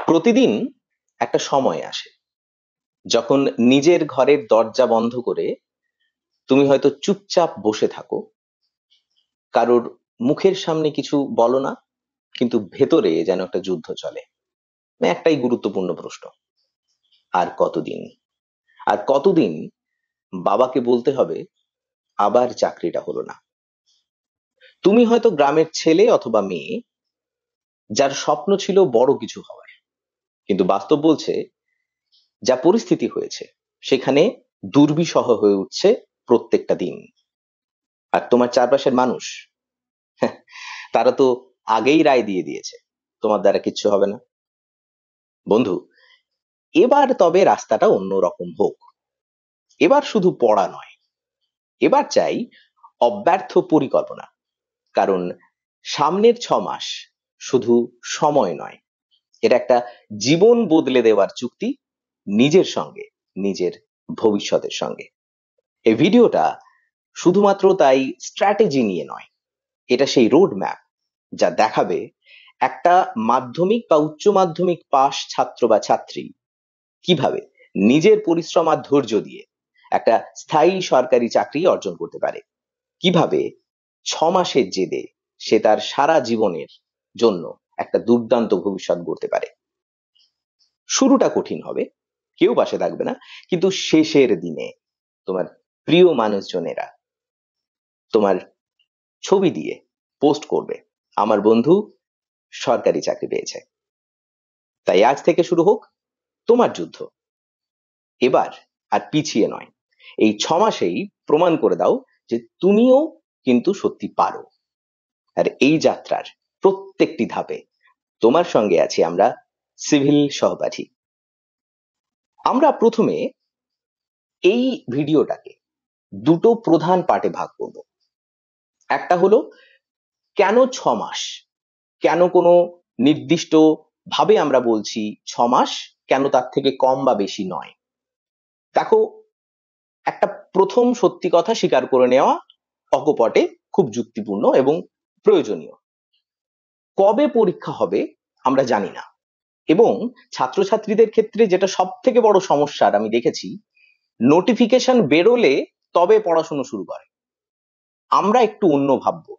প্রতিদিন একটা সময় আসে যখন নিজের ঘরের দরজা বন্ধ করে তুমি হয়তো চুপচাপ বসে থাকো, কারোর মুখের সামনে কিছু বলো না, কিন্তু ভেতরে যেন একটা যুদ্ধ চলে। একটাই গুরুত্বপূর্ণ প্রশ্ন, আর কতদিন? আর কতদিন বাবাকে বলতে হবে আবার চাকরিটা হলো না? তুমি হয়তো গ্রামের ছেলে অথবা মেয়ে, যার স্বপ্ন ছিল বড় কিছু হওয়ার, কিন্তু বাস্তব বলছে যা পরিস্থিতি হয়েছে সেখানে দুর্বিষহ হয়ে উঠছে প্রত্যেকটা দিন। আর তোমার চারপাশের মানুষ, তারা তো আগেই রায় দিয়ে দিয়েছে তোমার দ্বারা কিচ্ছু হবে না। বন্ধু, এবার তবে রাস্তাটা অন্যরকম হোক। এবার শুধু পড়া নয়, এবার চাই অব্যর্থ পরিকল্পনা। কারণ সামনের 6 মাস শুধু সময় নয়, এটা একটা জীবন বদলে দেওয়ার চুক্তি, নিজের সঙ্গে, নিজের ভবিষ্যতের সঙ্গে। এই ভিডিওটা শুধুমাত্র তাই স্ট্র্যাটেজি নিয়ে নয়, এটা সেই রোড ম্যাপ যা দেখাবে একটা মাধ্যমিক বা উচ্চ মাধ্যমিক পাশ ছাত্র বা ছাত্রী কিভাবে নিজের পরিশ্রম আর ধৈর্য দিয়ে একটা স্থায়ী সরকারি চাকরি অর্জন করতে পারে, কিভাবে 6 মাসের জেদে সে তার সারা জীবনের জন্য একটা দুর্দান্ত ভবিষ্যৎ গড়তে পারে। শুরুটা কঠিন হবে, কেউ পাশে থাকবে না, কিন্তু শেষের দিনে তোমার প্রিয় মানুষজনেরা তোমার ছবি দিয়ে পোস্ট করবে, আমার বন্ধু সরকারি চাকরি পেয়েছে। তাই আজ থেকে শুরু হোক তোমার যুদ্ধ। এবার আর পিছিয়ে নয়, এই 6 মাসেই প্রমাণ করে দাও যে তুমিও কিন্তু সত্যি পারো। আর এই যাত্রার প্রত্যেকটি ধাপে তোমার সঙ্গে আছি আমরা, সিভিল সহপাঠী। আমরা প্রথমে এই ভিডিওটাকে দুটো প্রধান পার্টে ভাগ করব। একটা হলো কেন 6 মাস, কেন কোনো নির্দিষ্ট ভাবে আমরা বলছি 6 মাস, কেন তার থেকে কম বা বেশি নয়। দেখো, একটা প্রথম সত্যি কথা স্বীকার করে নেওয়া অকপটে খুব যুক্তিপূর্ণ এবং প্রয়োজনীয়। কবে পরীক্ষা হবে আমরা জানি না, এবং ছাত্রছাত্রীদের ক্ষেত্রে যেটা সব থেকে বড় সমস্যার আমি দেখেছি, নোটিফিকেশন বেরোলে তবে পড়াশোনা শুরু করে। আমরা একটু অন্য ভাববো,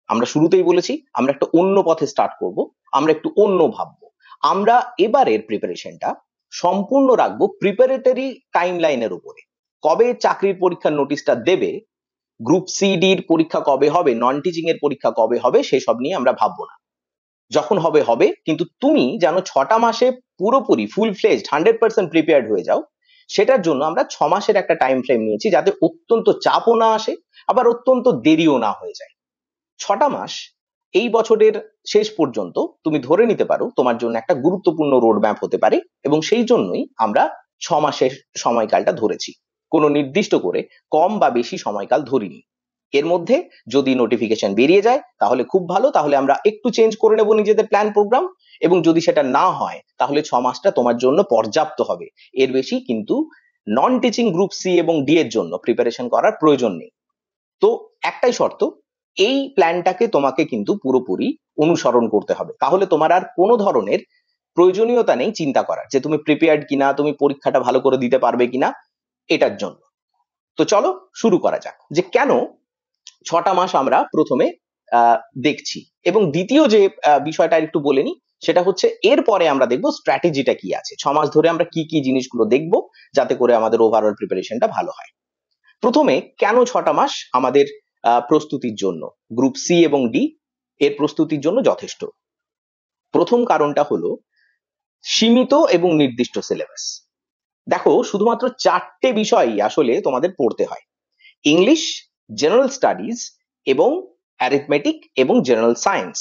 আমরা শুরুতেই বলেছি আমরা একটা অন্য পথে স্টার্ট করব, আমরা একটু অন্য ভাববো। আমরা এবারের প্রিপারেশনটা সম্পূর্ণ রাখবো প্রিপারেটরি টাইমলাইনের উপরে। কবে চাকরির পরীক্ষার নোটিশটা দেবে, গ্রুপ সি ডির পরীক্ষা কবে হবে, নন টিচিং এর পরীক্ষা কবে হবে, সেসব নিয়ে আমরা ভাববো না। যখন হবে হবে, কিন্তু তুমি যেন 6টা মাসে পুরোপুরি ফুল ফ্লেজড 100% প্রিপেয়ার্ড হয়ে যাও, সেটার জন্য আমরা 6 মাসের একটা টাইম ফ্রেম নিয়েছি, যাতে অত্যন্ত চাপও না আসে, আবার অত্যন্ত দেরিও না হয়ে যায়। 6টা মাস এই বছরের শেষ পর্যন্ত তুমি ধরে নিতে পারো তোমার জন্য একটা গুরুত্বপূর্ণ রোড ম্যাপ হতে পারে, এবং সেই জন্যই আমরা 6 মাসের সময়কালটা ধরেছি, কোনো নির্দিষ্ট করে কম বা বেশি সময়কাল ধরিনি। এর মধ্যে যদি নোটিফিকেশন বেরিয়ে যায় তাহলে খুব ভালো, তাহলে আমরা একটু চেঞ্জ করে নেব নিজেদের প্ল্যান প্রোগ্রাম, এবং যদি সেটা না হয় তাহলে 6 মাসটা তোমার জন্য পর্যাপ্ত হবে। এর বেশি কিন্তু নন টিচিং গ্রুপ সি এবং ডি এর জন্য প্রিপারেশন করার প্রয়োজন নেই। তো একটাই শর্ত, এই প্ল্যানটাকে তোমাকে কিন্তু পুরোপুরি অনুসরণ করতে হবে, তাহলে তোমার আর কোনো ধরনের প্রয়োজনীয়তা নেই চিন্তা করার যে তুমি প্রিপেয়ার্ড কিনা, তুমি পরীক্ষাটা ভালো করে দিতে পারবে কিনা এটার জন্য। তো চলো শুরু করা যাক যে কেন 6টা মাস আমরা প্রথমে দেখছি, এবং দ্বিতীয় যে বিষয়টা একটু বলে নি, সেটা হচ্ছে এরপরে আমরা দেখবো স্ট্র্যাটেজিটা কি আছে, 6 মাস ধরে আমরা কি কি জিনিসগুলো দেখবো যাতে করে আমাদের ওভারঅল প্রিপারেশনটা ভালো হয়। প্রথমে কেন 6টা মাস আমাদের প্রস্তুতির জন্য, গ্রুপ সি এবং ডি এর প্রস্তুতির জন্য যথেষ্ট। প্রথম কারণটা হলো সীমিত এবং নির্দিষ্ট সিলেবাস। দেখো, শুধুমাত্র 4টে বিষয়ই আসলে তোমাদের পড়তে হয়: ইংলিশ, জেনারেল স্টাডিজ এবং অ্যারিথমেটিক এবং জেনারেল সায়েন্স।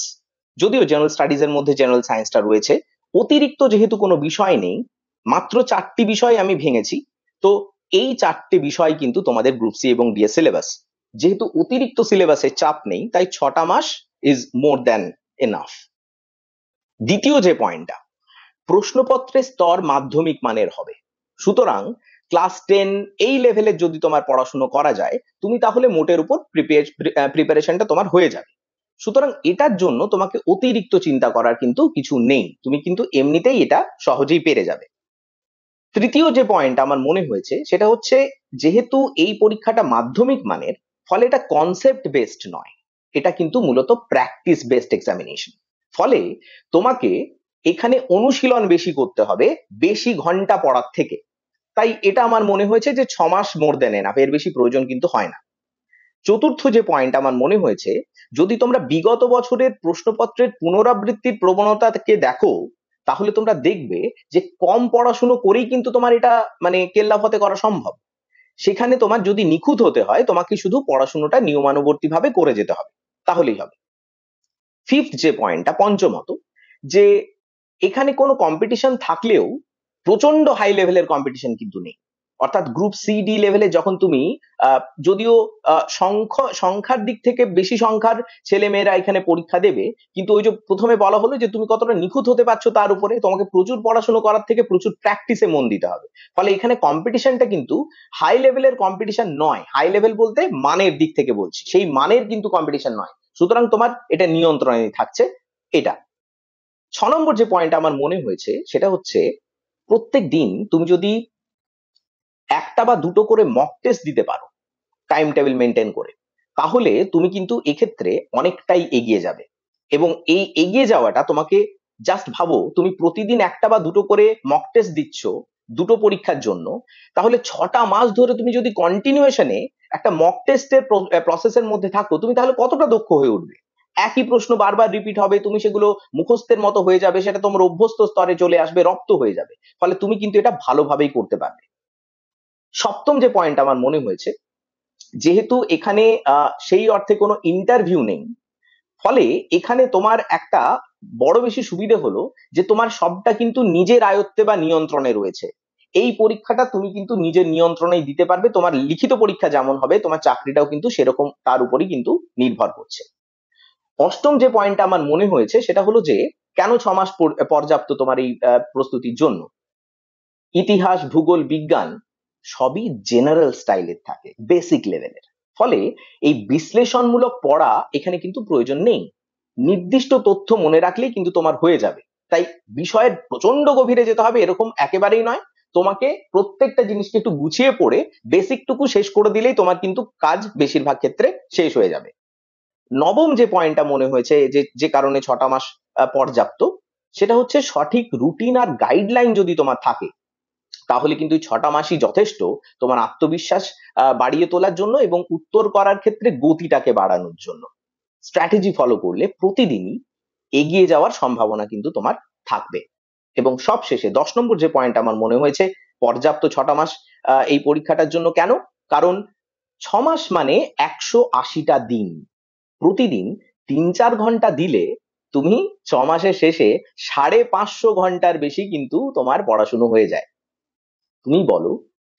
যদিও জেনারেল স্টাডিজ এর মধ্যে জেনারেল সায়েন্সটা রয়েছে, অতিরিক্ত যেহেতু কোনো বিষয় নেই, মাত্র 4টি বিষয় আমি ভেঙেছি। তো এই 4টে বিষয় কিন্তু তোমাদের গ্রুপ সি এবং ডি এর সিলেবাস। যেহেতু অতিরিক্ত সিলেবাসের চাপ নেই, তাই 6টা much is more than enough. দ্বিতীয় যে পয়েন্টটা, প্রশ্নপত্রের স্তর মাধ্যমিক মানের হবে। সুতরাং ক্লাস 10 এই লেভেলের যদি তোমার পড়াশোনা করা যায়, তুমি তাহলে মোটের উপর প্রিপারেশনটা তোমার হয়ে যাবে। সুতরাং এটার জন্য তোমাকে অতিরিক্ত চিন্তা করার কিন্তু কিছু নেই, তুমি কিন্তু এমনিতেই এটা সহজেই পেরে যাবে। তৃতীয় যে পয়েন্ট আমার মনে হয়েছে সেটা হচ্ছে, যেহেতু এই পরীক্ষাটা মাধ্যমিক মানের, ফলে এটা কনসেপ্ট বেসড নয়, এটা কিন্তু মূলত প্র্যাকটিস বেসড এক্সামিনেশন। ফলে তোমাকে এখানে অনুশীলন বেশি করতে হবে বেশি ঘন্টা পড়ার থেকে। তাই এটা আমার মনে হয়েছে যে 6 মাস মোর দেন এনাফ, এর বেশি প্রয়োজন কিন্তু হয় না। চতুর্থ যে পয়েন্ট আমার মনে হয়েছে, যদি তোমরা বিগত বছরের প্রশ্নপত্রের পুনরাবৃত্তির প্রবণতাকে দেখো, তাহলে তোমরা দেখবে যে কম পড়াশুনো করেই কিন্তু তোমার এটা মানে কেল্লাফতে করা সম্ভব। সেখানে তোমার যদি নিখুঁত হতে হয়, তোমাকে শুধু পড়াশোনাটা নিয়মানুবর্তী ভাবে করে যেতে হবে, তাহলেই হবে। ফিফথ যে পয়েন্টটা, পঞ্চমত, যে এখানে কোনো কম্পিটিশন থাকলেও প্রচন্ড হাই লেভেলের কম্পিটিশন কিন্তু নেই। অর্থাৎ গ্রুপ সি ডি লেভেলে যখন তুমি যদিও সংখ্যার দিক থেকে বেশি সংখ্যার ছেলে মেয়েরা এখানে পরীক্ষা দেবে, কিন্তু ওই যে প্রথমে বলা হলো যে তুমি কতটা নিখুঁত হতে পারছো তার উপরে তোমাকে প্রচুর পড়াশোনা করার থেকে প্রচুর প্র্যাকটিসে মন দিতে হবে। ফলে এখানে কম্পিটিশনটা কিন্তু হাই লেভেলের কম্পিটিশন নয়, হাই লেভেল বলতে মানের দিক থেকে বলছি, সেই মানের কিন্তু কম্পিটিশন নয়। সুতরাং তোমার এটা নিয়ন্ত্রণে থাকছে। এটা 6 নম্বর যে পয়েন্ট আমার মনে হয়েছে সেটা হচ্ছে, প্রত্যেক দিন তুমি যদি একটা বা দুটো করে মক টেস্ট দিতে পারো টাইম টেবিল মেনটেন করে, তাহলে তুমি কিন্তু এক্ষেত্রে অনেকটাই এগিয়ে যাবে। এবং এই এগিয়ে যাওয়াটা তোমাকে, জাস্ট ভাবো তুমি প্রতিদিন একটা বা দুটো করে মক টেস্ট দিচ্ছ দুটো পরীক্ষার জন্য, তাহলে 6টা মাস ধরে তুমি যদি কন্টিনিউয়েশনে একটা মক টেস্টের প্রসেসের মধ্যে থাকো, তুমি তাহলে কতটা দক্ষ হয়ে উঠবে। একই প্রশ্ন বারবার রিপিট হবে, তুমি সেগুলো মুখস্থের মতো হয়ে যাবে, সেটা তোমার অভ্যস্ত স্তরে চলে আসবে, রপ্ত হয়ে যাবে। ফলে তুমি কিন্তু এটা ভালোভাবেই করতে পারবে। সপ্তম যে পয়েন্ট আমার মনে হয়েছে, যেহেতু এখানে সেই অর্থে কোনো ইন্টারভিউ নেই, ফলে এখানে তোমার একটা বড় বেশি সুবিধে হলো যে তোমার সবটা কিন্তু নিজের আয়ত্তে বা নিয়ন্ত্রণে রয়েছে। এই পরীক্ষাটা তুমি কিন্তু নিজের নিয়ন্ত্রণেই দিতে পারবে, তোমার লিখিত পরীক্ষা যেমন হবে তোমার চাকরিটাও কিন্তু সেরকম তার উপরই কিন্তু নির্ভর করছে। অষ্টম যে পয়েন্টটা আমার মনে হয়েছে সেটা হলো যে, কেন 6 মাস পর্যাপ্ত তোমার এই প্রস্তুতির জন্য। ইতিহাস, ভূগোল, বিজ্ঞান সবই জেনারেল স্টাইলের থাকে, বেসিক লেভেলের। ফলে এই বিশ্লেষণমূলক পড়া এখানে কিন্তু প্রয়োজন নেই, নির্দিষ্ট তথ্য মনে রাখলেই কিন্তু তোমার হয়ে যাবে। তাই বিষয়ের প্রচন্ড গভীরে যেতে হবে এরকম একেবারেই নয়, তোমাকে প্রত্যেকটা জিনিসকে একটু গুছিয়ে পড়ে বেসিকটুকু শেষ করে দিলেই তোমার কিন্তু কাজ বেশিরভাগ ক্ষেত্রে শেষ হয়ে যাবে। নবম যে পয়েন্টটা মনে হয়েছে যে যে কারণে 6টা মাস পর্যাপ্ত, সেটা হচ্ছে সঠিক রুটিন আর গাইডলাইন যদি তোমার থাকে, তাহলে কিন্তু 6টা মাসই যথেষ্ট তোমার আত্মবিশ্বাস বাড়িয়ে তোলার জন্য এবং উত্তর করার ক্ষেত্রে গতিটাকে বাড়ানোর জন্য। স্ট্র্যাটেজি ফলো করলে প্রতিদিনই এগিয়ে যাওয়ার সম্ভাবনা কিন্তু তোমার থাকবে। এবং সবশেষে 10 নম্বর যে পয়েন্ট আমার মনে হয়েছে, পর্যাপ্ত 6টা মাস এই পরীক্ষাটার জন্য কেন, কারণ 6 মাস মানে 180টা দিন, প্রতিদিন 3-4 ঘন্টা দিলে তুমি 6 মাসের শেষে 550 ঘন্টার বেশি কিন্তু তোমার পড়াশুনো হয়ে যায়। তুমি বলো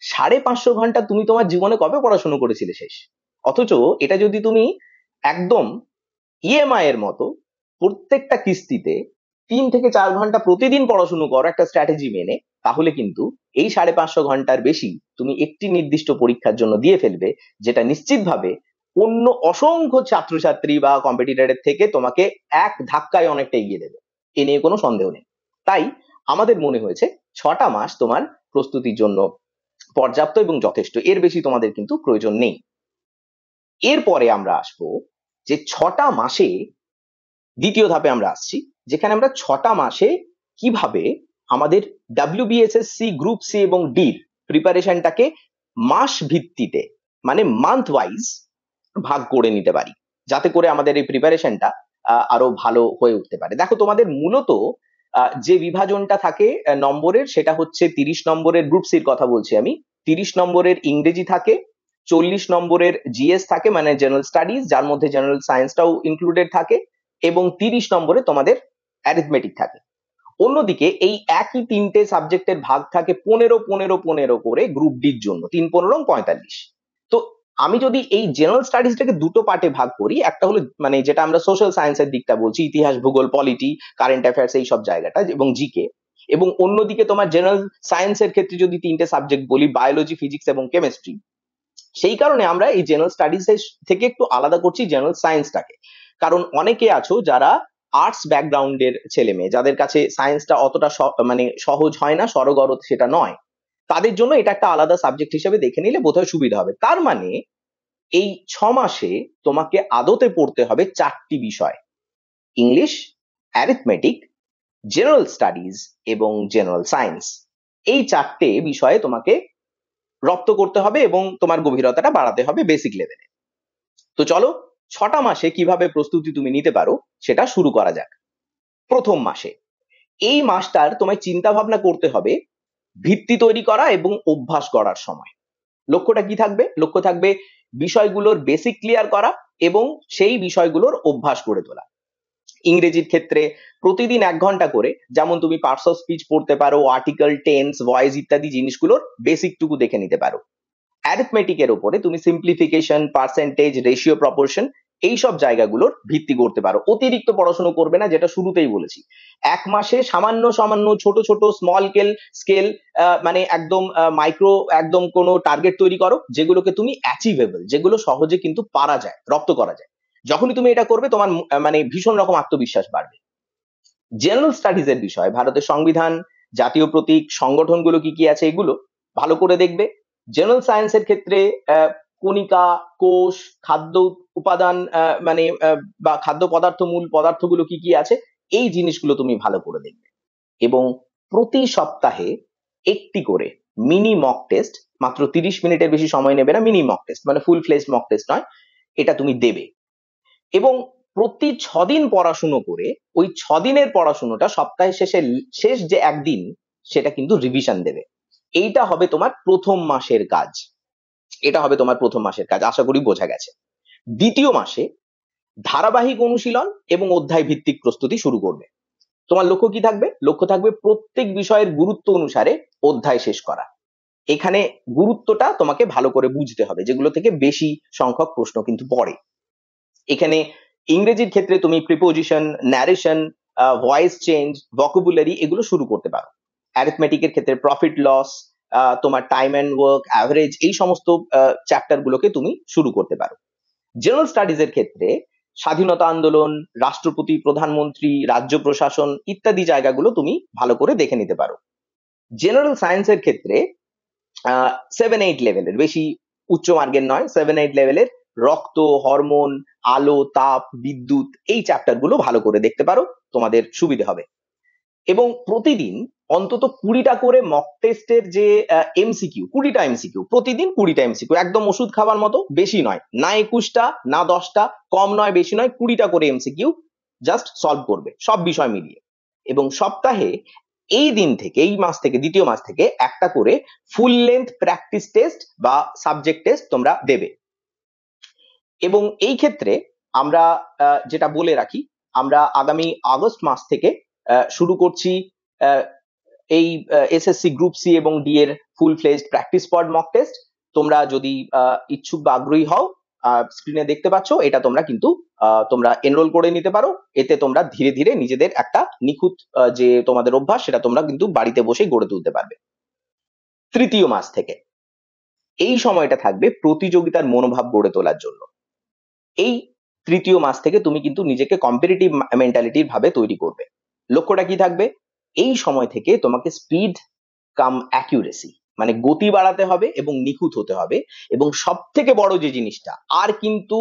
550 ঘন্টা তুমি তোমার জীবনে কবে পড়াশুনো করেছিলে শেষ? অথচ এটা যদি তুমি একদম ইএমআই এর মতো প্রত্যেকটা কিস্তিতে 3 থেকে 4 ঘন্টা প্রতিদিন পড়াশুনো করো একটা স্ট্র্যাটেজি মেনে, তাহলে কিন্তু এই 550 ঘন্টার বেশি তুমি একটি নির্দিষ্ট পরীক্ষার জন্য দিয়ে ফেলবে, যেটা নিশ্চিতভাবে অন্য অসংখ্য ছাত্রছাত্রী বা কম্পিটিটরের থেকে তোমাকে এক ধাক্কায় অনেকটা এগিয়ে দেবে। এ নিয়ে কোনো সন্দেহ নেই। তাই আমাদের মনে হয়েছে 6টা মাস তোমার প্রস্তুতির জন্য পর্যাপ্ত এবং যথেষ্ট, এর বেশি তোমাদের কিন্তু প্রয়োজন নেই। এরপরে আমরা আসবো যে 6টা মাসে দ্বিতীয় ধাপে আমরা আসছি, যেখানে আমরা 6টা মাসে কিভাবে আমাদের WBSSC গ্রুপ সি এবং ডির প্রিপারেশনটাকে মাস ভিত্তিতে মানে মান্থ ওয়াইজ ভাগ করে নিতে পারি, যাতে করে আমাদের এই প্রিপারেশনটা আরো ভালো হয়ে উঠতে পারে। দেখো তোমাদের মূলত যে বিভাজনটা থাকে নম্বরের, সেটা হচ্ছে 30 নম্বরের গ্রুপ সির কথা বলছি আমি, 30 নম্বরের ইংরেজি থাকে, 40 নম্বরের জিএস থাকে মানে জেনারেল স্টাডিজ, যার মধ্যে জেনারেল সায়েন্সটাও ইনক্লুডেড থাকে, এবং 30 নম্বরে তোমাদের অ্যারিথমেটিক থাকে। অন্যদিকে এই একই 3টে সাবজেক্টের ভাগ থাকে 15-15-15 করে গ্রুপ ডির জন্য, 3-15-45। তো আমি যদি এই জেনারেল স্টাডিজটাকে দুটো পার্টে ভাগ করি, একটা হলো মানে যেটা আমরা সোশ্যাল সায়েন্সের দিকটা বলছি, ইতিহাস, ভূগোল, পলিটি, কারেন্ট অ্যাফেয়ার্স, এই সব জায়গাটা এবং জিকে, এবং অন্যদিকে তোমার জেনারেল সায়েন্সের ক্ষেত্রে যদি 3টে সাবজেক্ট বলি, বায়োলজি, ফিজিক্স এবং কেমিস্ট্রি, সেই কারণে আমরা এই জেনারেল স্টাডিজ থেকে একটু আলাদা করছি জেনারেল সায়েন্সটাকে। কারণ অনেকে আছো যারা আর্টস ব্যাকগ্রাউন্ডের ছেলে মেয়ে, যাদের কাছে সায়েন্সটা অতটা মানে সহজ হয় না, সরগর সেটা নয়, তাদের জন্য এটা একটা আলাদা সাবজেক্ট হিসেবে দেখে নিলে বোধহয় সুবিধা হবে। তার মানে এই 6 মাসে তোমাকে আদতে পড়তে হবে 4টি বিষয়: ইংলিশ, অ্যারিথমেটিক, জেনারেল স্টাডিজ এবং জেনারেল সায়েন্স। এই 4টে বিষয়ে তোমাকে রপ্ত করতে হবে এবং তোমার গভীরতাটা বাড়াতে হবে বেসিক লেভেলে। তো চলো 6টা মাসে কিভাবে প্রস্তুতি তুমি নিতে পারো সেটা শুরু করা যাক। প্রথম মাসে, এই মাসটার তোমায় চিন্তা ভাবনা করতে হবে ভিত্তি তৈরি করা এবং অভ্যাস গড়ার সময়। লক্ষ্যটা কি থাকবে? লক্ষ্য থাকবে বিষয়গুলোর বেসিক ক্লিয়ার করা এবং সেই বিষয়গুলোর অভ্যাস গড়ে তোলা। ইংরেজির ক্ষেত্রে প্রতিদিন 1 ঘন্টা করে, যেমন তুমি পার্টস অফ স্পিচ পড়তে পারো, আর্টিকেল, টেন্স, ভয়েস ইত্যাদি জিনিসগুলোর বেসিক টুকু দেখে নিতে পারো। অ্যারিথমেটিকের উপরে তুমি সিম্পলিফিকেশন, পার্সেন্টেজ, রেশিও, প্রপোর্শন এইসব জায়গাগুলোর ভিত্তি করতে পারো। অতিরিক্ত পড়াশোনা করবে না, যেটা শুরুতেই বলেছি। 1 মাসে সামান্য সামান্য ছোট ছোট স্মল স্কেল মানে একদম মাইক্রো, একদম কোনো টার্গেট তৈরি করো যেগুলোকে তুমি অ্যাচিভেবল, যেগুলো সহজে কিন্তু পারা যায়, রপ্ত করা যায়। যখনই তুমি এটা করবে তোমার মানে ভীষণ রকম আত্মবিশ্বাস বাড়বে। জেনারেল স্টাডিজ এর বিষয়, ভারতের সংবিধান, জাতীয় প্রতীক, সংগঠনগুলো কি কি আছে এগুলো ভালো করে দেখবে। জেনারেল সায়েন্সের ক্ষেত্রে কণিকা, কোষ, খাদ্য উপাদান, মানে বা খাদ্য পদার্থ, মূল পদার্থগুলো কি কি আছে এই জিনিসগুলো তুমি ভালো করে দেখবে। এবং প্রতি সপ্তাহে একটি করে মিনি মক টেস্ট, মাত্র 30 মিনিটের বেশি সময় নেবে না, মিনি মক টেস্ট মানে ফুল ফ্লেজড মক টেস্ট নয়, এটা তুমি দেবে। এবং প্রতি 6 দিন পড়াশুনো করে ওই 6 দিনের পড়াশুনোটা সপ্তাহের শেষ যে একদিন সেটা কিন্তু রিভিশন দেবে। এইটা হবে তোমার প্রথম মাসের কাজ। এটা হবে তোমার প্রথম মাসের কাজ, আশা করি বোঝা গেছে। দ্বিতীয় মাসে ধারাবাহিক অনুশীলন এবং অধ্যায় ভিত্তিক প্রস্তুতি শুরু করবে। তোমার লক্ষ্য কি থাকবে? লক্ষ্য থাকবে প্রত্যেক বিষয়ের গুরুত্ব অনুসারে অধ্যায় শেষ করা। এখানে গুরুত্বটা তোমাকে ভালো করে বুঝতে হবে, যেগুলো থেকে বেশি সংখ্যক প্রশ্ন কিন্তু পড়ে। এখানে ইংরেজির ক্ষেত্রে তুমি preposition, narration, voice change, vocabulary এগুলো শুরু করতে পারো। অ্যারিথমেটিকের ক্ষেত্রে প্রফিট লস, তোমার টাইম অ্যান্ড ওয়ার্ক, অ্যাভারেজ, এই সমস্ত চ্যাপ্টার গুলোকে তুমি শুরু করতে পারো। জেনারেল স্টাডিজ এর ক্ষেত্রে স্বাধীনতা আন্দোলন, রাষ্ট্রপতি, প্রধানমন্ত্রী, রাজ্য প্রশাসন ইত্যাদি জায়গাগুলো তুমি ভালো করে দেখে নিতে পারো। জেনারেল সায়েন্সের ক্ষেত্রে 7-8 লেভেলের, বেশি উচ্চ মার্গের নয়, 7-8 লেভেলের রক্ত, হরমোন, আলো, তাপ, বিদ্যুৎ এই চ্যাপ্টার গুলো ভালো করে দেখতে পারো, তোমাদের সুবিধা হবে। এবং প্রতিদিন অন্তত 20টা করে মক টেস্টের যে এমসিকিউ, 20টা এমসিকিউ প্রতিদিন, 20টা এমসিকিউ, একদম ওষুধ খাবার মতো, বেশি নয়, না 21টা না 10টা, কম নয় বেশি নয়, 20টা করে এমসিকিউ জাস্ট সলভ করবে সব বিষয় মিলিয়ে। এবং সপ্তাহে এই মাস থেকে, দ্বিতীয় মাস থেকে একটা করে ফুল লেন্থ প্র্যাকটিস টেস্ট বা সাবজেক্ট টেস্ট তোমরা দেবে। এবং এই ক্ষেত্রে আমরা যেটা বলে রাখি, আমরা আগামী আগস্ট মাস থেকে শুরু করছি এই এসএসসি গ্রুপ সি এবং ডি এর ফুল ফ্লেজড প্র্যাকটিস পড মক টেস্ট। তোমরা যদি ইচ্ছুক বা আগ্রহী হও, স্ক্রিনে দেখতে পাচ্ছ, এটা তোমরা কিন্তু তোমরা এনরোল করে নিতে পারো। এতে তোমরা ধীরে ধীরে নিজেদের একটা নিখুঁত যে তোমাদের অভ্যাস সেটা তোমরা কিন্তু বাড়িতে বসেই গড়ে তুলতে পারবে। তৃতীয় মাস থেকে এই সময়টা থাকবে প্রতিযোগিতার মনোভাব গড়ে তোলার জন্য। এই তৃতীয় মাস থেকে তুমি কিন্তু নিজেকে কম্পিটিটিভ মেন্টালিটির ভাবে তৈরি করবে। লক্ষ্যটা কি থাকবে? এই সময় থেকে তোমাকে স্পিড কাম অ্যাকিউরেসি মানে গতি বাড়াতে হবে এবং নিখুঁত হতে হবে। এবং সব থেকে বড় যে জিনিসটা, আর কিন্তু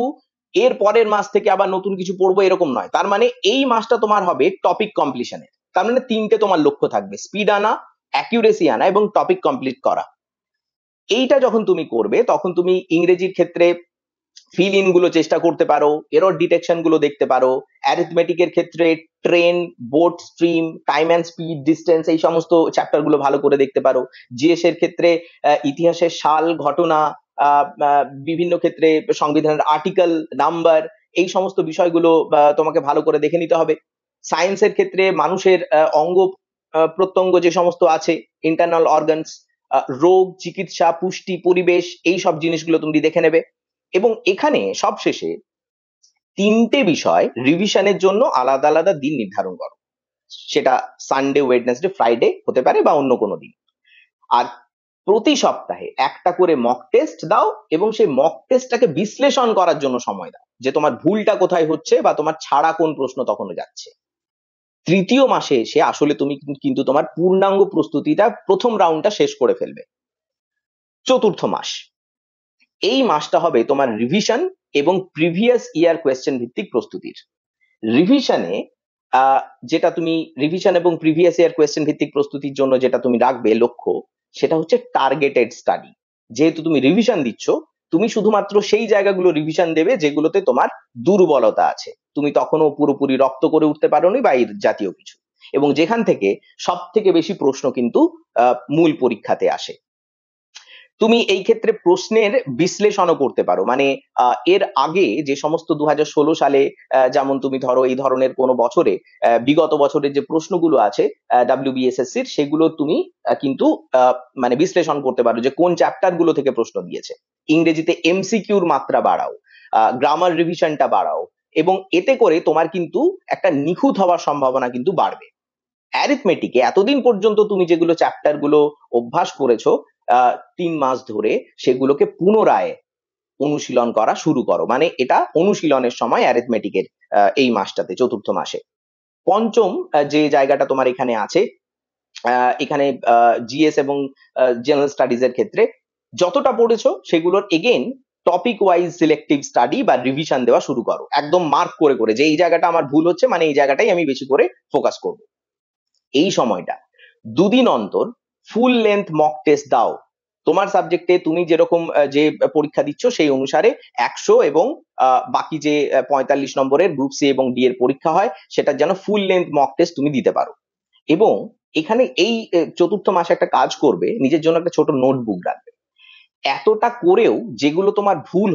এর পরের মাস থেকে আবার নতুন কিছু পড়বো এরকম নয়। তার মানে এই মাসটা তোমার হবে টপিক কমপ্লিশনের। তার মানে 3টে তোমার লক্ষ্য থাকবে: স্পিড আনা, অ্যাকিউরেসি আনা এবং টপিক কমপ্লিট করা। এইটা যখন তুমি করবে তখন তুমি ইংরেজির ক্ষেত্রে ফিল ইন গুলো চেষ্টা করতে পারো, এরর ডিটেকশন গুলো দেখতে পারো। অ্যারিথমেটিকের ক্ষেত্রে train, boat, stream, time and speed, distance এই সমস্ত চ্যাপ্টার গুলো ভালো করে দেখতে পারো। জিএস এর ক্ষেত্রে ইতিহাসের সাল, ঘটনা, বিভিন্ন ক্ষেত্রে সংবিধানের আর্টিকেল, নাম্বার, এই সমস্ত বিষয়গুলো তোমাকে ভালো করে দেখে নিতে হবে। সায়েন্সের ক্ষেত্রে মানুষের অঙ্গ প্রত্যঙ্গ যে সমস্ত আছে, ইন্টারনাল অর্গানস, রোগ, চিকিৎসা, পুষ্টি, পরিবেশ, এই সব জিনিসগুলো তুমি দেখে নেবে। এবং এখানে সবশেষে 3টে বিষয় রিভিশনের জন্য আলাদা আলাদা দিন নির্ধারণ করো। সেটা সানডে, ওয়েডনেসডে, ফ্রাইডে হতে পারে বা অন্য কোনো দিন। আর প্রতি সপ্তাহে একটা করে মক টেস্ট দাও এবং সেই মক টেস্টটাকে বিশ্লেষণ করার জন্য সময় দাও, যে তোমার ভুলটা কোথায় হচ্ছে বা তোমার ছাড়া কোন প্রশ্ন তখনও যাচ্ছে। তৃতীয় মাসে এসে আসলে তুমি কিন্তু তোমার পূর্ণাঙ্গ প্রস্তুতিটা প্রথম রাউন্ডটা শেষ করে ফেলবে। চতুর্থ মাস, এই মাসটা হবে তোমার রিভিশন এবং প্রিভিয়াস ইয়ার কোয়েশ্চেন ভিত্তিক প্রস্তুতির। রিভিশনে যেটা তুমি রিভিশন এবং প্রিভিয়াস ইয়ার কোয়েশ্চেন ভিত্তিক প্রস্তুতির জন্য যেটা তুমি রাখবে লক্ষ্য, সেটা হচ্ছে টার্গেটেড স্টাডি। যেহেতু তুমি রিভিশন দিচ্ছ, তুমি শুধুমাত্র সেই জায়গাগুলো রিভিশন দেবে যেগুলোতে তোমার দুর্বলতা আছে, তুমি তখনও পুরোপুরি রপ্ত করে উঠতে পারোনি বা এই জাতীয় কিছু, এবং যেখান থেকে সব থেকে বেশি প্রশ্ন কিন্তু মূল পরীক্ষাতে আসে। তুমি এই ক্ষেত্রে প্রশ্নের বিশ্লেষণও করতে পারো, মানে এর আগে যে সমস্ত 2016 সালে যেমন তুমি ধরো এই ধরনের কোনো বছরে বিগত বছরের যে প্রশ্নগুলো আছে WBSSC সেগুলো তুমি কিন্তু মানে বিশ্লেষণ করতে পারো যে কোন চ্যাপ্টার গুলো থেকে প্রশ্ন দিয়েছে। ইংরেজিতে MCQর মাত্রা বাড়াও, গ্রামার রিভিশনটা বাড়াও, এবং এতে করে তোমার কিন্তু একটা নিখুঁত হওয়ার সম্ভাবনা কিন্তু বাড়বে। অ্যারিথমেটিকে এতদিন পর্যন্ত তুমি যেগুলো চ্যাপ্টার গুলো অভ্যাস করেছো 3 মাস ধরে, সেগুলোকে পুনরায় অনুশীলন করা শুরু করো, মানে এটা অনুশীলনের সময় অ্যারিথমেটিকের এই মাসটাতে, চতুর্থ মাসে। পঞ্চম যে জায়গাটা তোমার এখানে আছে, এখানে জিএস এবং জেনারেল স্টাডিজ এর ক্ষেত্রে যতটা পড়েছো সেগুলোর again topic wise selective study বা রিভিশন দেওয়া শুরু করো, একদম মার্ক করে করে যে এই জায়গাটা আমার ভুল হচ্ছে, মানে এই জায়গাটাই আমি বেশি করে ফোকাস করব। এই সময়টা দুদিন অন্তর ফুল লেন্থ মক টেস্ট দাও। তোমার সাবজেক্টে তুমি যেরকম যে পরীক্ষা দিচ্ছ সেই অনুসারে 100 এবং বাকি যে 45 নম্বরের গ্রুপ সি এবং ডি এর পরীক্ষা হয়, সেটার যেন ফুল লেন্থ মক টেস্ট তুমি দিতে পারো। এবং এখানে এই চতুর্থ মাসে একটা কাজ করবে, নিজের জন্য একটা ছোট নোটবুক রাখবে। এতটা করেও যেগুলো তোমার ভুল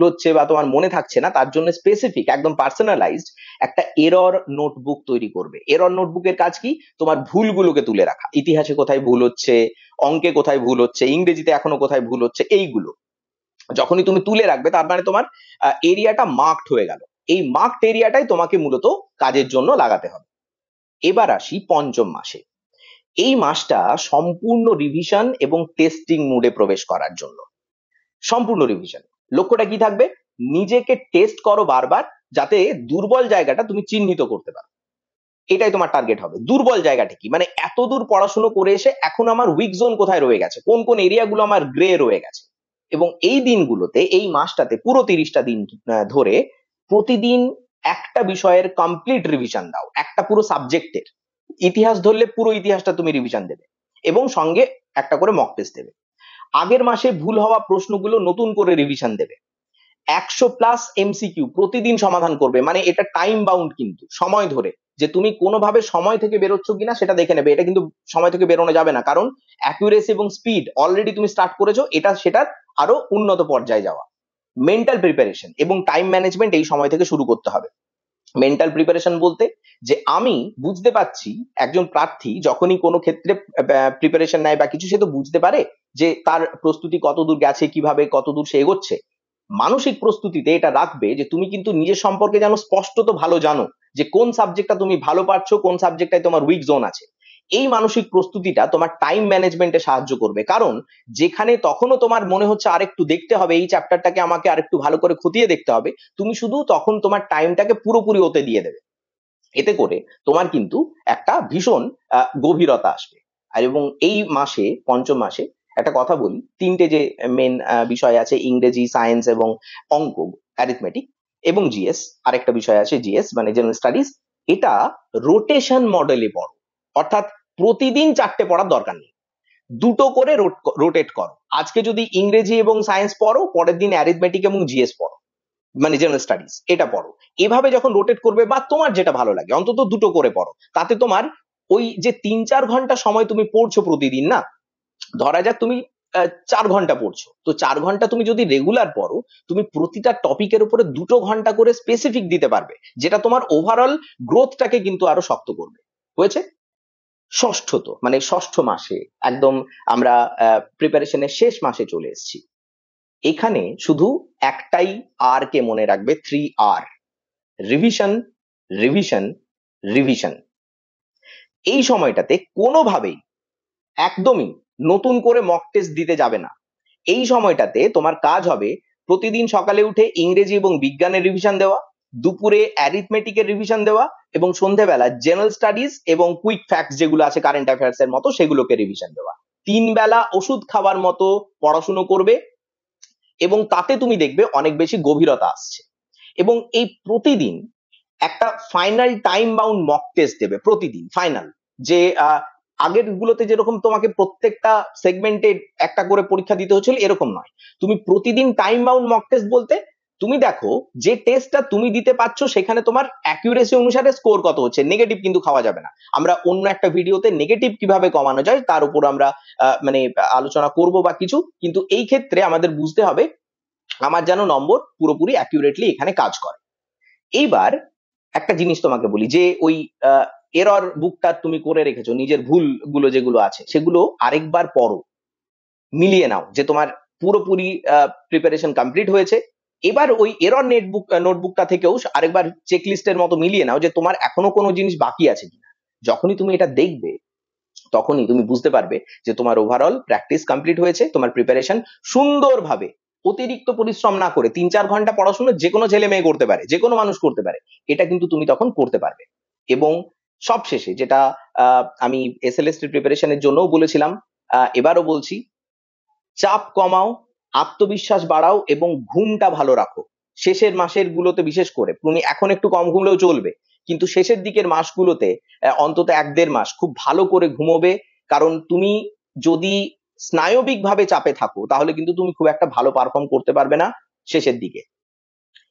হচ্ছে বা তোমার মনে থাকছে না, তার জন্য স্পেসিফিক একদম পার্সোনালাইজড একটা এরর নোটবুক তৈরি করবে। এরর নোটবুকের কাজ কি? তোমার ভুলগুলোকে তুলে রাখা, ইতিহাসে কোথায় ভুল হচ্ছে, অঙ্কে কোথায় ভুল হচ্ছে, ইংরেজিতে এখনো কোথায় ভুল হচ্ছে, এইগুলো যখনই তুমি তুলে রাখবে তার মানে তোমার এরিয়াটা মার্কড হয়ে গেল। এই মার্কড এরিয়াটাই তোমাকে মূলত কাজের জন্য লাগাতে হবে। এবার আসি পঞ্চম মাসে। এই মাসটা সম্পূর্ণ রিভিশন এবং টেস্টিং মুডে প্রবেশ করার জন্য। সম্পূর্ণ রিভিশন, লক্ষ্যটা কি থাকবে? নিজেকে টেস্ট করো বারবার, যাতে দুর্বল জায়গাটা তুমি চিহ্নিত করতে পারো। এটাই তোমার টার্গেট হবে। দুর্বল জায়গাটা কি, মানে এত দূর পড়াশোনা করে এসে এখন আমার উইক জোন কোথায় রয়ে গেছে, কোন কোন এরিয়াগুলো আমার গ্রে রয়ে গেছে। এবং এই দিনগুলোতে, এই মাসটাতে পুরো 30টা দিন ধরে প্রতিদিন একটা বিষয়ের কমপ্লিট রিভিশন দাও, একটা পুরো সাবজেক্টের। ইতিহাস ধরলে পুরো ইতিহাসটা তুমি রিভিশন দেবে এবং সঙ্গে একটা করে মক টেস্ট দেবে। আগের মাসে ভুল হওয়া প্রশ্নগুলো নতুন করে রিভিশন দেবে। 100+ MCQ প্রতিদিন সমাধান করবে, মানে এটা টাইম বাউন্ড, কিন্তু সময় ধরে, যে তুমি কোনোভাবে সময় থেকে বেরোচ্ছ কিনা সেটা দেখে নেবে। এটা কিন্তু সময় থেকে বেরোনো যাবে না, কারণ অ্যাকুরেসি এবং স্পিড অলরেডি তুমি স্টার্ট করেছো, এটা সেটার আরো উন্নত পর্যায়ে যাওয়া। মেন্টাল প্রিপারেশন এবং টাইম ম্যানেজমেন্ট এই সময় থেকে শুরু করতে হবে। মেন্টাল প্রিপারেশন বলতে, যে আমি বুঝতে পারছি একজন প্রার্থী যখনই কোনো ক্ষেত্রে প্রিপারেশন নেয় বা কিছু, সে তো বুঝতে পারে যে তার প্রস্তুতি কতদূর গেছে, কিভাবে কতদূর সে এগোচ্ছে। মানসিক প্রস্তুতিতে এটা রাখবে যে তুমি কিন্তু নিজের সম্পর্কে জানো, স্পষ্টত ভালো জানো যে কোন সাবজেক্টটা তুমি ভালো পারছো, কোন সাবজেক্টটায় তোমার উইক জোন আছে। এই মানসিক প্রস্তুতিটা তোমার টাইম ম্যানেজমেন্টে সাহায্য করবে, কারণ যেখানে তখনও তোমার মনে হচ্ছে আরেকটু দেখতে হবে, এই চ্যাপ্টারটাকে আমাকে আরেকটু ভালো করে খতিয়ে দেখতে হবে, তুমি শুধু তখন তোমার টাইমটাকে পুরোপুরি ওতে দিয়ে দেবে। এতে করে তোমার কিন্তু একটা ভীষণ গভীরতা আসবে। আর এবং এই মাসে, পঞ্চম মাসে একটা কথা বলি, তিনটে যে মেন বিষয় আছে, ইংরেজি, সায়েন্স এবং অঙ্ক, অ্যারিথমেটিক এবং জিএস, আরেকটা বিষয় আছে জিএস মানে জেনারেল স্টাডিজ, এটা রোটেশন মডেলে পড়ো। অর্থাৎ প্রতিদিন 4টে পড়ার দরকার নেই, দুটো করে রোটেট করো। আজকে যদি ইংরেজি এবং সায়েন্স পড়ো, পরের দিন অ্যারিথমেটিক এবং জিএস পড়ো, মানে জেনারেল স্টাডিজ এটা পড়ো। এভাবে যখন রোটেট করবে, বা তোমার যেটা ভালো লাগে, অন্তত দুটো করে পড়ো, তাতে তোমার ওই যে 3-4 ঘন্টা সময় তুমি পড়ছো প্রতিদিন, না ধরা যাক তুমি 4 ঘন্টা পড়ছো, তো 4 ঘন্টা তুমি যদি রেগুলার পড়ো, তুমি প্রতিটা টপিকের উপরে 2 ঘন্টা করে স্পেসিফিক দিতে পারবে, যেটা তোমার ওভারঅল গ্রোথটাকে কিন্তু আরো শক্ত করবে। হয়েছে? ষষ্ঠত মানে ষষ্ঠ মাসে, একদম আমরা প্রিপারেশনের শেষ মাসে চলে এসেছি। এখানে শুধু একটাই আর কে মনে রাখবে, 3R: রিভিশন, রিভিশন, রিভিশন। এই সময়টাতে কোনোভাবেই একদমই নতুন করে মক টেস্ট দিতে যাবে না। এই সময়টাতে তোমার কাজ হবে প্রতিদিন সকালে উঠে ইংরেজি এবং বিজ্ঞানের রিভিশন দেওয়া, দুপুরে অ্যারিথমেটিকের রিভিশন দেওয়া, এবং সন্ধ্যেবেলা জেনারেল স্টাডিজ এবং কুইক ফ্যাক্টস যেগুলো আছে কারেন্ট অ্যাফেয়ার্স এর মতো সেগুলোকে রিভিশন দেওয়া। 3 বেলা ওষুধ খাবার মতো পড়াশুনো করবে, এবং তাতে তুমি দেখবে অনেক বেশি গভীরতা আসছে। এবং এই প্রতিদিন একটা final time bound mock test দেবে প্রতিদিন ফাইনাল, যে আগের গুলোতে যেরকম তোমাকে প্রত্যেকটা সেগমেন্টে একটা করে পরীক্ষা দিতে হচ্ছিল এরকম নয়, তুমি প্রতিদিন টাইম বাউন্ড মক টেস্ট বলতে তুমি দেখো যে টেস্টটা তুমি দিতে পারছো সেখানে তোমার অ্যাকিউরেসি অনুসারে স্কোর কত হচ্ছে। নেগেটিভ কিন্তু খাওয়া যাবে না। আমরা অন্য একটা ভিডিওতে নেগেটিভ কিভাবে কমানো যায় তার উপর আমরা মানে আলোচনা করব বা কিছু, কিন্তু এই ক্ষেত্রে আমাদের বুঝতে হবে আমার যেন নম্বর পুরোপুরি অ্যাকিউরেটলি এখানে কাজ করে। এইবার একটা জিনিস তোমাকে বলি, যে ওই এরর বুকটা তুমি করে রেখেছো, নিজের ভুল গুলো যেগুলো আছে সেগুলো আরেকবার পড়ো, মিলিয়ে নাও যে তোমার পুরোপুরি প্রিপারেশন কমপ্লিট হয়েছে। এবার ওই এরর নোটবুকটা থেকেও আরেকবার চেকলিস্টের মতো মিলিয়ে নাও যে তোমার এখনো কোনো জিনিস বাকি আছে কিনা। যখনই তুমি এটা দেখবে তখনই তুমি বুঝতে পারবে যে তোমার ওভারঅল প্র্যাকটিস কমপ্লিট হয়েছে, তোমার প্রিপারেশন সুন্দরভাবে, অতিরিক্ত পরিশ্রম না করে 3-4 ঘন্টা পড়াশোনা যে কোনো ছেলে মেয়ে করতে পারে, যে কোনো মানুষ করতে পারে, এটা কিন্তু তুমি তখন করতে পারবে। এবং সবশেষে যেটা আমি এসএলএসটি প্রিপারেশনের জন্যও বলেছিলাম, এবারও বলছি, চাপ কমাও, আত্মবিশ্বাস বাড়াও এবং ঘুমটা ভালো রাখো। শেষের মাসের গুলোতে বিশেষ করে, তুমি এখন একটু কম ঘুমলেও চলবে, কিন্তু শেষের দিকের মাসগুলোতে অন্তত 1-1.5 মাস খুব ভালো করে ঘুমোবে। কারণ তুমি যদি স্নায়বিক ভাবে চাপে থাকো তাহলে কিন্তু তুমি খুব একটা ভালো পারফর্ম করতে পারবে না শেষের দিকে।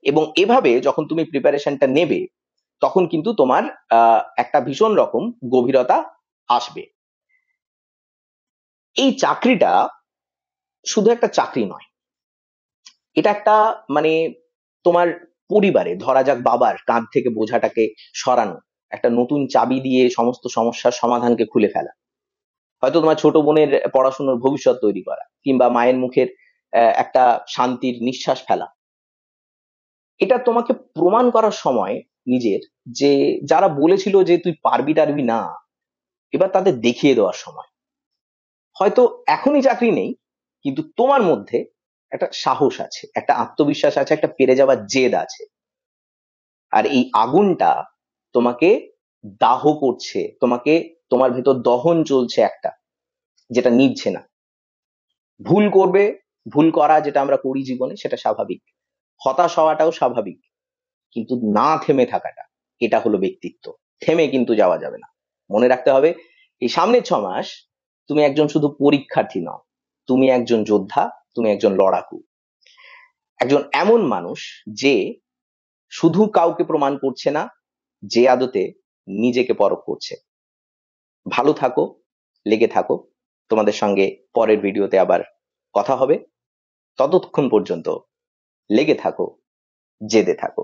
এবং এভাবে যখন তুমি প্রিপারেশনটা নেবে তখন কিন্তু তোমার একটা ভীষণ রকম গভীরতা আসবে। এই চাকরিটা শুধু একটা চাকরি নয়, এটা একটা মানে তোমার পরিবারে, ধরা যাক বাবার কাঁধ থেকে বোঝাটাকে সরানো, একটা নতুন চাবি দিয়ে সমস্ত সমস্যার সমাধানকে খুলে ফেলা, হয়তো তোমার ছোট বোনের পড়াশোনার ভবিষ্যৎ তৈরি করা, কিংবা মায়ের মুখের একটা শান্তির নিঃশ্বাস ফেলা। এটা তোমাকে প্রমাণ করার সময় নিজের, যে যারা বলেছিল যে তুই পারবি টারবি না, এবার তাদের দেখিয়ে দেওয়ার সময়। হয়তো এখনই চাকরি নেই, কিন্তু তোমার মধ্যে একটা সাহস আছে, একটা আত্মবিশ্বাস আছে, একটা পেরে যাওয়ার জেদ আছে। আর এই আগুনটা তোমাকে দাহ করছে, তোমাকে, তোমার ভেতর দহন চলছে একটা, যেটা নিভছে না। ভুল করবে, ভুল করা যেটা আমরা করি জীবনে সেটা স্বাভাবিক, হতাশ হওয়াটাও স্বাভাবিক, কিন্তু না থেমে থাকাটা, এটা হলো ব্যক্তিত্ব। থেমে কিন্তু যাওয়া যাবে না। মনে রাখতে হবে এই সামনের 6 মাস তুমি একজন শুধু পরীক্ষার্থী নও, তুমি একজন যোদ্ধা, তুমি একজন লড়াকু, একজন এমন মানুষ যে শুধু কাউকে প্রমাণ করছে না, যে আদতে নিজেকে পরখ করছে। ভালো থাকো, লেগে থাকো। তোমাদের সঙ্গে পরের ভিডিওতে আবার কথা হবে। ততক্ষণ পর্যন্ত লেগে থাকো, জেদে থাকো।